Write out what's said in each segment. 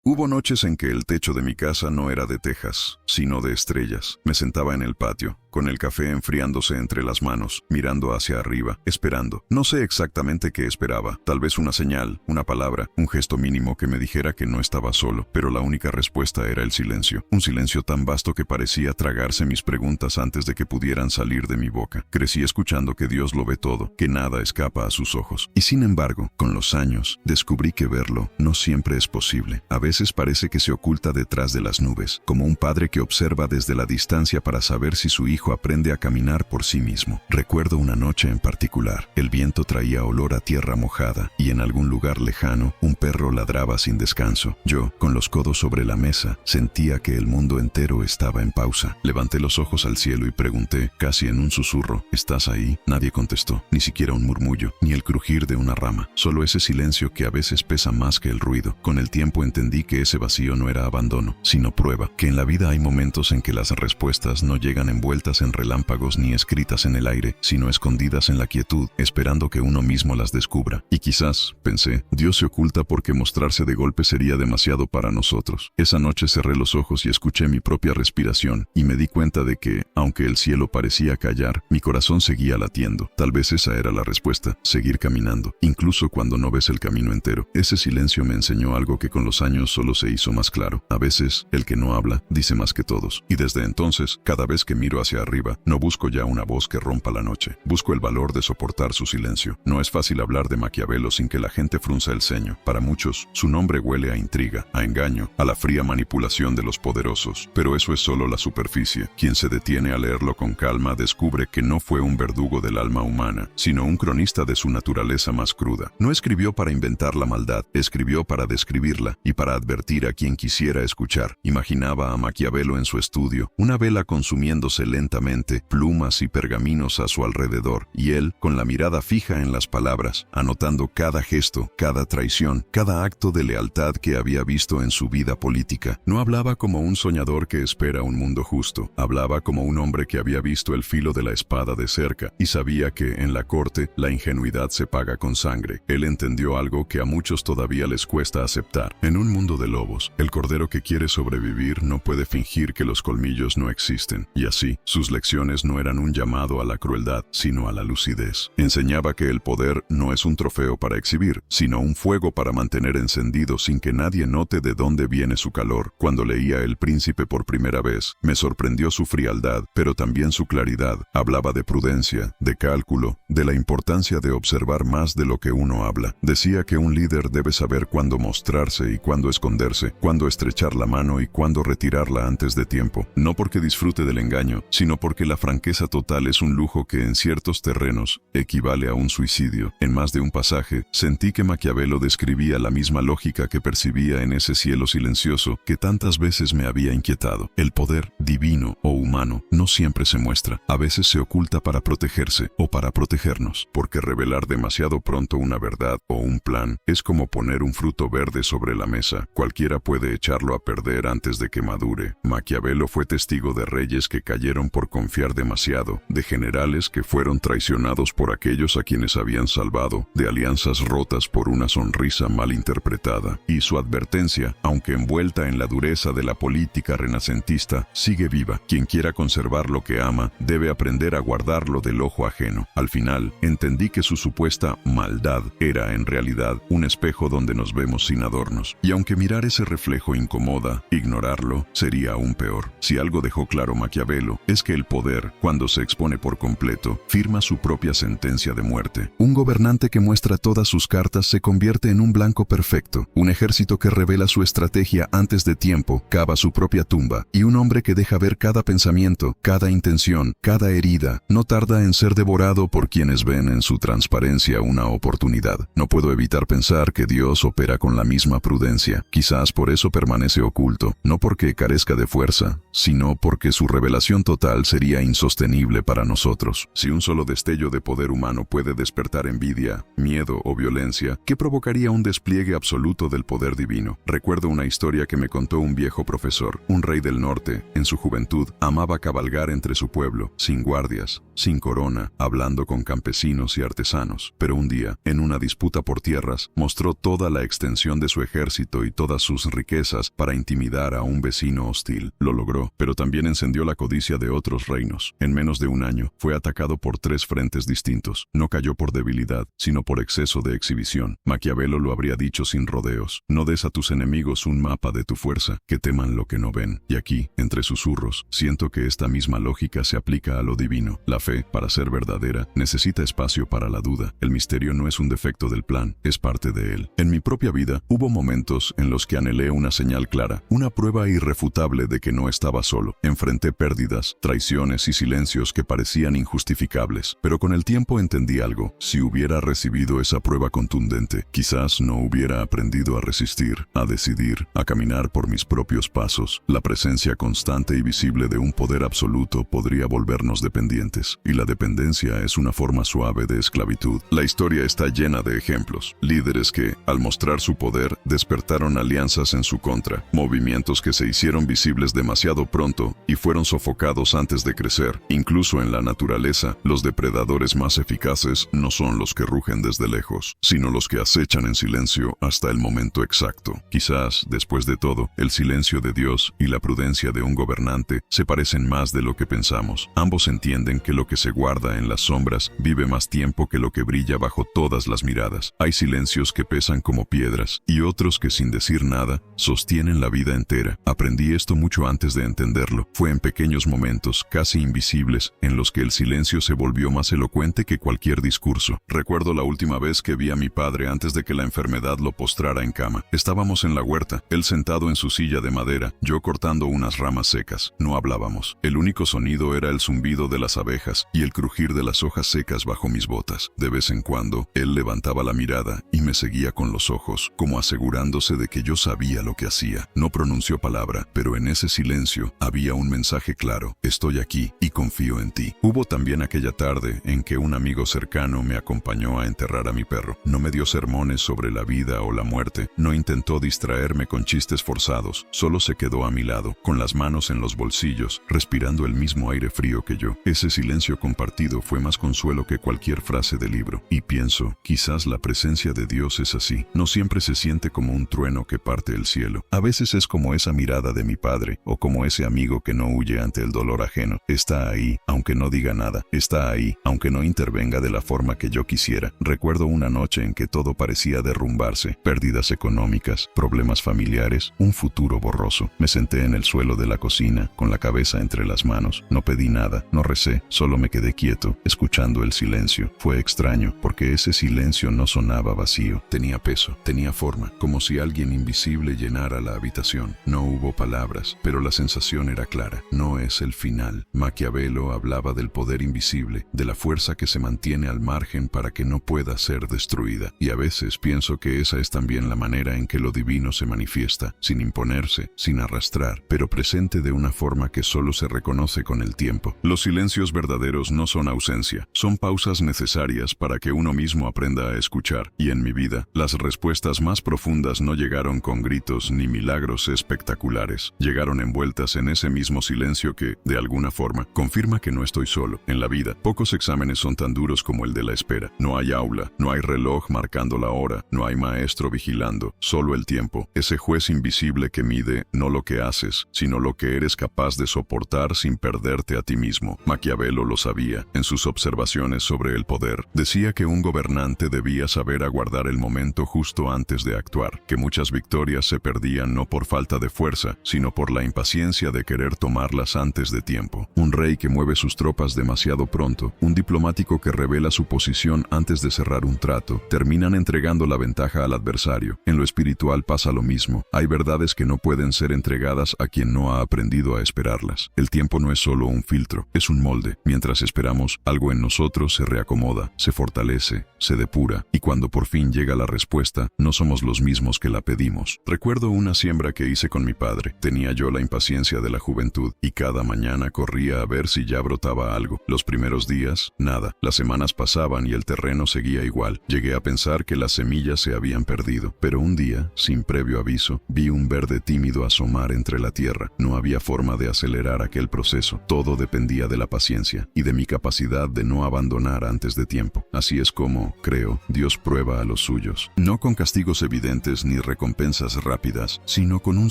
Hubo noches en que el techo de mi casa no era de tejas, sino de estrellas. Me sentaba en el patio, con el café enfriándose entre las manos, mirando hacia arriba, esperando. No sé exactamente qué esperaba, tal vez una señal, una palabra, un gesto mínimo que me dijera que no estaba solo, pero la única respuesta era el silencio. Un silencio tan vasto que parecía tragarse mis preguntas antes de que pudieran salir de mi boca. Crecí escuchando que Dios lo ve todo, que nada escapa a sus ojos. Y sin embargo, con los años, descubrí que verlo no siempre es posible. A veces parece que se oculta detrás de las nubes, como un padre que observa desde la distancia para saber si su hijo aprende a caminar por sí mismo. Recuerdo una noche en particular. El viento traía olor a tierra mojada y en algún lugar lejano un perro ladraba sin descanso. Yo, con los codos sobre la mesa, sentía que el mundo entero estaba en pausa. Levanté los ojos al cielo y pregunté, casi en un susurro, ¿estás ahí? Nadie contestó, ni siquiera un murmullo, ni el crujir de una rama. Solo ese silencio que a veces pesa más que el ruido. Con el tiempo entendí que ese vacío no era abandono, sino prueba, que en la vida hay momentos en que las respuestas no llegan envueltas en relámpagos ni escritas en el aire, sino escondidas en la quietud, esperando que uno mismo las descubra. Y quizás, pensé, Dios se oculta porque mostrarse de golpe sería demasiado para nosotros. Esa noche cerré los ojos y escuché mi propia respiración, y me di cuenta de que, aunque el cielo parecía callar, mi corazón seguía latiendo. Tal vez esa era la respuesta, seguir caminando, incluso cuando no ves el camino entero. Ese silencio me enseñó algo que con los años solo se hizo más claro. A veces, el que no habla, dice más que todos. Y desde entonces, cada vez que miro hacia arriba, no busco ya una voz que rompa la noche. Busco el valor de soportar su silencio. No es fácil hablar de Maquiavelo sin que la gente frunza el ceño. Para muchos, su nombre huele a intriga, a engaño, a la fría manipulación de los poderosos. Pero eso es solo la superficie. Quien se detiene a leerlo con calma descubre que no fue un verdugo del alma humana, sino un cronista de su naturaleza más cruda. No escribió para inventar la maldad, escribió para describirla y para advertir a quien quisiera escuchar. Imaginaba a Maquiavelo en su estudio, una vela consumiéndose lentamente, plumas y pergaminos a su alrededor, y él, con la mirada fija en las palabras, anotando cada gesto, cada traición, cada acto de lealtad que había visto en su vida política. No hablaba como un soñador que espera un mundo justo, hablaba como un hombre que había visto el filo de la espada de cerca y sabía que, en la corte, la ingenuidad se paga con sangre. Él entendió algo que a muchos todavía les cuesta aceptar. En un mundo de lobos, el cordero que quiere sobrevivir no puede fingir que los colmillos no existen, y así, sus lecciones no eran un llamado a la crueldad, sino a la lucidez. Enseñaba que el poder no es un trofeo para exhibir, sino un fuego para mantener encendido sin que nadie note de dónde viene su calor. Cuando leía El Príncipe por primera vez, me sorprendió su frialdad, pero también su claridad. Hablaba de prudencia, de cálculo, de la importancia de observar más de lo que uno habla. Decía que un líder debe saber cuándo mostrarse y cuándo esconderse, cuándo estrechar la mano y cuándo retirarla antes de tiempo. No porque disfrute del engaño, sino porque la franqueza total es un lujo que en ciertos terrenos equivale a un suicidio. En más de un pasaje, sentí que Maquiavelo describía la misma lógica que percibía en ese cielo silencioso que tantas veces me había inquietado. El poder, divino o humano, no siempre se muestra. A veces se oculta para protegerse o para protegernos, porque revelar demasiado pronto una verdad o un plan es como poner un fruto verde sobre la mesa. Cualquiera puede echarlo a perder antes de que madure. Maquiavelo fue testigo de reyes que cayeron por confiar demasiado, de generales que fueron traicionados por aquellos a quienes habían salvado, de alianzas rotas por una sonrisa mal interpretada. Y su advertencia, aunque envuelta en la dureza de la política renacentista, sigue viva. Quien quiera conservar lo que ama, debe aprender a guardarlo del ojo ajeno. Al final, entendí que su supuesta maldad era en realidad un espejo donde nos vemos sin adornos. Y aunque mirar ese reflejo incomoda, ignorarlo sería aún peor. Si algo dejó claro Maquiavelo, es que el poder, cuando se expone por completo, firma su propia sentencia de muerte. Un gobernante que muestra todas sus cartas se convierte en un blanco perfecto. Un ejército que revela su estrategia antes de tiempo cava su propia tumba. Y un hombre que deja ver cada pensamiento, cada intención, cada herida, no tarda en ser devorado por quienes ven en su transparencia una oportunidad. No puedo evitar pensar que Dios opera con la misma prudencia. Quizás por eso permanece oculto, no porque carezca de fuerza, sino porque su revelación total sería insostenible para nosotros. Si un solo destello de poder humano puede despertar envidia, miedo o violencia, ¿qué provocaría un despliegue absoluto del poder divino? Recuerdo una historia que me contó un viejo profesor. Un rey del norte, en su juventud, amaba cabalgar entre su pueblo, sin guardias, sin corona, hablando con campesinos y artesanos. Pero un día, en una disputa por tierras, mostró toda la extensión de su ejército y y todas sus riquezas para intimidar a un vecino hostil. Lo logró, pero también encendió la codicia de otros reinos. En menos de un año, fue atacado por 3 frentes distintos. No cayó por debilidad, sino por exceso de exhibición. Maquiavelo lo habría dicho sin rodeos: no des a tus enemigos un mapa de tu fuerza, que teman lo que no ven. Y aquí, entre susurros, siento que esta misma lógica se aplica a lo divino. La fe, para ser verdadera, necesita espacio para la duda. El misterio no es un defecto del plan, es parte de él. En mi propia vida, hubo momentos en los que anhelé una señal clara, una prueba irrefutable de que no estaba solo. Enfrenté pérdidas, traiciones y silencios que parecían injustificables. Pero con el tiempo entendí algo: si hubiera recibido esa prueba contundente, quizás no hubiera aprendido a resistir, a decidir, a caminar por mis propios pasos. La presencia constante y visible de un poder absoluto podría volvernos dependientes, y la dependencia es una forma suave de esclavitud. La historia está llena de ejemplos: líderes que, al mostrar su poder, despertaron alianzas en su contra, movimientos que se hicieron visibles demasiado pronto y fueron sofocados antes de crecer. Incluso en la naturaleza, los depredadores más eficaces no son los que rugen desde lejos, sino los que acechan en silencio hasta el momento exacto. Quizás, después de todo, el silencio de Dios y la prudencia de un gobernante se parecen más de lo que pensamos. Ambos entienden que lo que se guarda en las sombras vive más tiempo que lo que brilla bajo todas las miradas. Hay silencios que pesan como piedras y otros que, sin decir nada, sostienen la vida entera. Aprendí esto mucho antes de entenderlo. Fue en pequeños momentos, casi invisibles, en los que el silencio se volvió más elocuente que cualquier discurso. Recuerdo la última vez que vi a mi padre antes de que la enfermedad lo postrara en cama. Estábamos en la huerta, él sentado en su silla de madera, yo cortando unas ramas secas. No hablábamos. El único sonido era el zumbido de las abejas y el crujir de las hojas secas bajo mis botas. De vez en cuando, él levantaba la mirada y me seguía con los ojos, como asegurándose de que yo sabía lo que hacía. No pronunció palabra, pero en ese silencio había un mensaje claro: estoy aquí y confío en ti. Hubo también aquella tarde en que un amigo cercano me acompañó a enterrar a mi perro. No me dio sermones sobre la vida o la muerte, no intentó distraerme con chistes forzados, solo se quedó a mi lado, con las manos en los bolsillos, respirando el mismo aire frío que yo. Ese silencio compartido fue más consuelo que cualquier frase de libro. Y pienso, quizás la presencia de Dios es así. No siempre se siente como un trueno que parte el cielo. A veces es como esa mirada de mi padre, o como ese amigo que no huye ante el dolor ajeno. Está ahí, aunque no diga nada. Está ahí, aunque no intervenga de la forma que yo quisiera. Recuerdo una noche en que todo parecía derrumbarse: pérdidas económicas, problemas familiares, un futuro borroso. Me senté en el suelo de la cocina, con la cabeza entre las manos. No pedí nada, no recé, solo me quedé quieto, escuchando el silencio. Fue extraño, porque ese silencio no sonaba vacío. Tenía peso, tenía forma, como si alguien invisible llenara la habitación. No hubo palabras, pero la sensación era clara: no es el final. Maquiavelo hablaba del poder invisible, de la fuerza que se mantiene al margen para que no pueda ser destruida. Y a veces pienso que esa es también la manera en que lo divino se manifiesta, sin imponerse, sin arrastrar, pero presente de una forma que solo se reconoce con el tiempo. Los silencios verdaderos no son ausencia, son pausas necesarias para que uno mismo aprenda a escuchar. Y en mi vida, las respuestas más profundas no llegaron con gritos ni milagros espectaculares. Llegaron envueltas en ese mismo silencio que, de alguna forma, confirma que no estoy solo. En la vida, pocos exámenes son tan duros como el de la espera. No hay aula, no hay reloj marcando la hora, no hay maestro vigilando, solo el tiempo, ese juez invisible que mide no lo que haces, sino lo que eres capaz de soportar sin perderte a ti mismo. Maquiavelo lo sabía. En sus observaciones sobre el poder, decía que un gobernante debía saber aguardar el momento justo antes de actuar, que muchas victorias se perdían no por falta de fuerza, sino por la impaciencia de querer tomarlas antes de tiempo. Un rey que mueve sus tropas demasiado pronto, un diplomático que revela su posición antes de cerrar un trato, terminan entregando la ventaja al adversario. En lo espiritual pasa lo mismo. Hay verdades que no pueden ser entregadas a quien no ha aprendido a esperarlas. El tiempo no es solo un filtro, es un molde. Mientras esperamos, algo en nosotros se reacomoda, se fortalece, se depura, y cuando por fin llega la respuesta, no somos los mismos que la pedimos. Recuerdo una siembra que hice con mi padre. Tenía yo la impaciencia de la juventud, y cada mañana corría a ver si ya brotaba algo. Los primeros días, nada. Las semanas pasaban y el terreno seguía igual. Llegué a pensar que las semillas se habían perdido. Pero un día, sin previo aviso, vi un verde tímido asomar entre la tierra. No había forma de acelerar aquel proceso. Todo dependía de la paciencia y de mi capacidad de no abandonar antes de tiempo. Así es como, creo, Dios prueba a los suyos. No con castigos evidentes ni recompensas rápidas, sino con un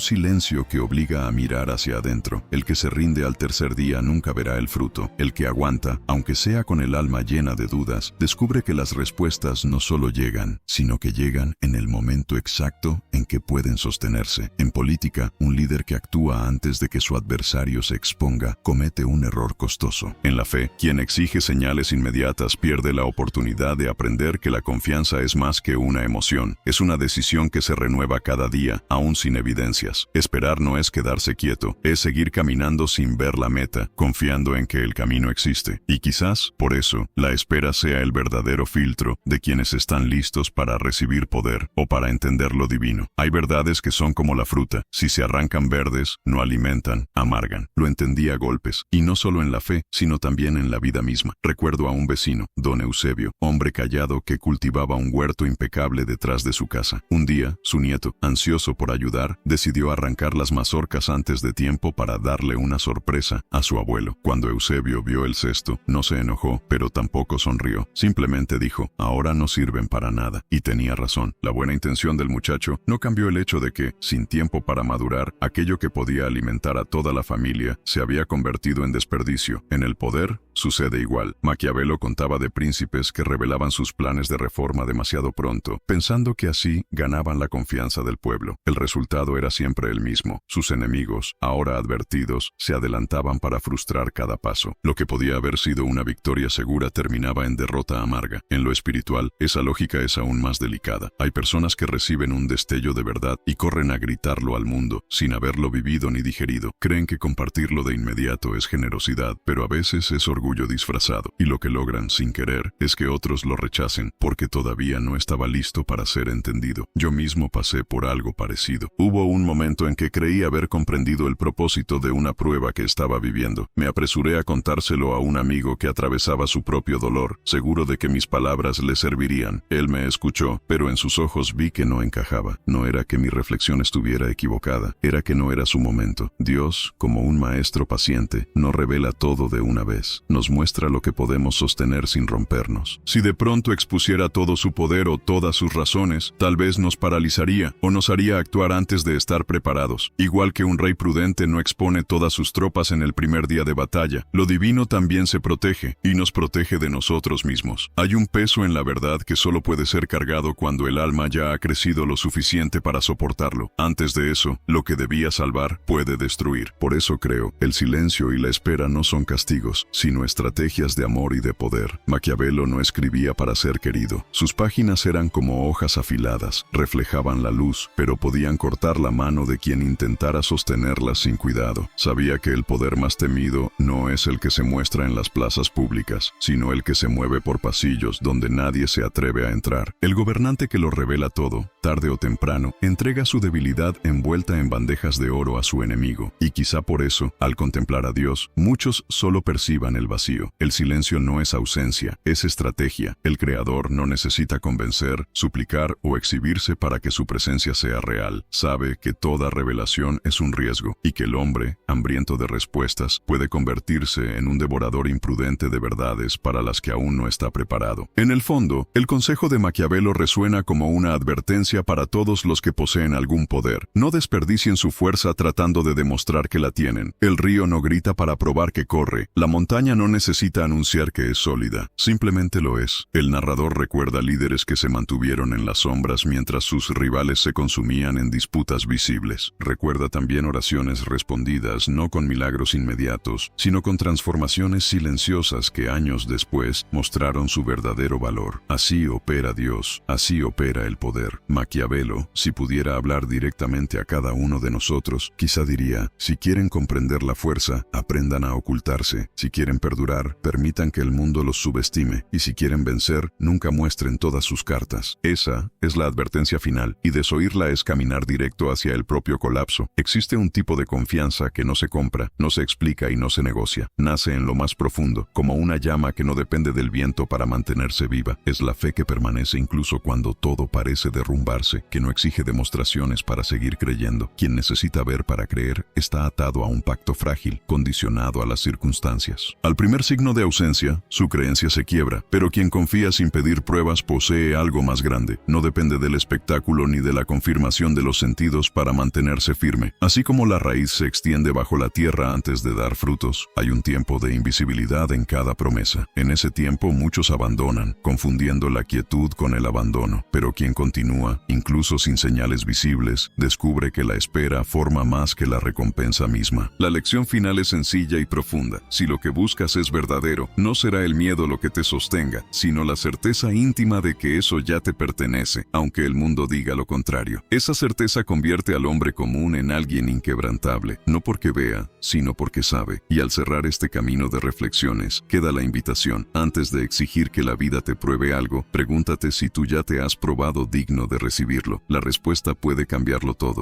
silencio que obliga a mirar hacia adentro. El que se rinde al tercer día nunca verá el fruto. El que aguanta, aunque sea con el alma llena de dudas, descubre que las respuestas no solo llegan, sino que llegan en el momento exacto en que pueden sostenerse. En política, un líder que actúa antes de que su adversario se exponga comete un error costoso. En la fe, quien exige señales inmediatas pierde la oportunidad de aprender que la confianza es más que una emoción. Es una decisión que se renueva cada día, aún sin evidencias. Esperar no es quedarse quieto, es seguir caminando sin ver la meta, confiando en que el camino existe. Y quizás, por eso, la espera sea el verdadero filtro de quienes están listos para recibir poder o para entender lo divino. Hay verdades que son como la fruta. Si se arrancan verdes, no alimentan, amargan. Lo entendí a golpes, y no solo en la fe, sino también en la vida misma. Recuerdo a un vecino, don Eusebio, hombre callado que cultivaba un huerto impecable detrás de su casa. Un día, su nieto, ansioso por ayudar, decidió arrancar las mazorcas antes de tiempo para darle una sorpresa a su abuelo. Cuando Eusebio vio el cesto, no se enojó, pero tampoco sonrió. Simplemente dijo, ahora no sirven para nada. Y tenía razón. La buena intención del muchacho no cambió el hecho de que, sin tiempo para madurar, aquello que podía alimentar a toda la familia se había convertido en desperdicio. En el poder, sucede igual. Maquiavelo contaba de príncipes que revelaban sus planes de reforma demasiado pronto, pensando que así ganaban la confianza del pueblo. El resultado era siempre el mismo. Sus enemigos, ahora advertidos, se adelantaban para frustrar cada paso. Lo que podía haber sido una victoria segura terminaba en derrota amarga. En lo espiritual, esa lógica es aún más delicada. Hay personas que reciben un destello de verdad y corren a gritarlo al mundo, sin haberlo vivido ni digerido. Creen que compartirlo de inmediato es generosidad, pero a veces es orgullo disfrazado, y lo que logran sin querer es que otros lo rechacen porque todavía no estaba listo para ser entendido. Yo mismo pasé por algo parecido. Hubo un momento en que creí haber comprendido el propósito de una prueba que estaba viviendo. Me apresuré a contárselo a un amigo que atravesaba su propio dolor, seguro de que mis palabras le servirían. Él me escuchó, pero en sus ojos vi que no encajaba. No era que mi reflexión estuviera equivocada, era que no era su momento. Dios, como un maestro paciente, no revela todo de una vez. Nos muestra lo que podemos sostener sin rompernos. Si de pronto expusiera todo su poder o todas sus razones, tal vez nos paralizaría o nos haría actuar antes de estar preparados. Igual que un rey prudente no expone todas sus tropas en el primer día de batalla, lo divino también se protege y nos protege de nosotros mismos. Hay un peso en la verdad que solo puede ser cargado cuando el alma ya ha crecido lo suficiente para soportarlo. Antes de eso, lo que debía salvar puede destruir. Por eso creo, el silencio y la espera no son castigos, sino estrategias de amor y de poder. Maquiavelo no escribía para ser querido. Sus páginas eran como hojas afiladas, reflejaban la luz, pero podían cortar la mano de quien intentara sostenerlas sin cuidado. Sabía que el poder más temido no es el que se muestra en las plazas públicas, sino el que se mueve por pasillos donde nadie se atreve a entrar. El gobernante que lo revela todo, tarde o temprano, entrega su debilidad envuelta en bandejas de oro a su enemigo. Y quizá por eso, al contemplar a Dios, muchos solo perciban el vacío. El silencio no es ausencia, es estrategia. El Creador no necesita convencer, suplicar o exhibirse para que su presencia sea real. Sabe que toda revelación es un riesgo y que el hombre, hambriento de respuestas, puede convertirse en un devorador imprudente de verdades para las que aún no está preparado. En el fondo, el consejo de Maquiavelo resuena como una advertencia para todos los que poseen algún poder. No desperdicien su fuerza tratando de demostrar que la tienen. El río no grita para probar que corre. La montaña no necesita anunciar que es sólida. Simplemente lo es. El narrador recuerda líderes que se mantuvieron en las sombras mientras sus rivales se consumían en disputas visibles. Recuerda también oraciones respondidas no con milagros inmediatos, sino con transformaciones silenciosas que años después mostraron su verdadero valor. Así opera Dios, así opera el poder. Maquiavelo, si pudiera hablar directamente a cada uno de nosotros, quizá diría, si quieren comprender la fuerza, aprendan a ocultarse. Si quieren perdurar, permitan que el mundo los subestime. Y si quieren vencer, nunca muestren todas sus cartas. Esa es la advertencia final, y desoírla es caminar directo hacia el propio colapso. Existe un tipo de confianza que no se compra, no se explica y no se negocia. Nace en lo más profundo, como una llama que no depende del viento para mantenerse viva. Es la fe que permanece incluso cuando todo parece derrumbarse, que no exige demostraciones para seguir creyendo. Quien necesita ver para creer está atado a un pacto frágil, condicionado a las circunstancias. Al primer signo de ausencia, su creencia se quiebra, pero quien confía sin pedir pruebas posee algo más grande. No depende del espectáculo ni de la confirmación de los sentidos para mantenerse firme. Así como la raíz se extiende bajo la tierra antes de dar frutos, hay un tiempo de invisibilidad en cada promesa. En ese tiempo muchos abandonan, confundiendo la quietud con el abandono, pero quien continúa, incluso sin señales visibles, descubre que la espera forma más que la recompensa misma. La lección final es sencilla y profunda. Si lo que buscas es verdadero, no será el miedo lo que te sostenga, sino la certeza íntima de que eso ya te pertenece, aunque el mundo diga lo contrario. Esa certeza convierte al hombre común en alguien inquebrantable, no porque vea, sino porque sabe. Y al cerrar este camino de reflexiones, queda la invitación. Antes de exigir que la vida te pruebe algo, pregúntate si tú ya te has probado digno de recibirlo. La respuesta puede cambiarlo todo.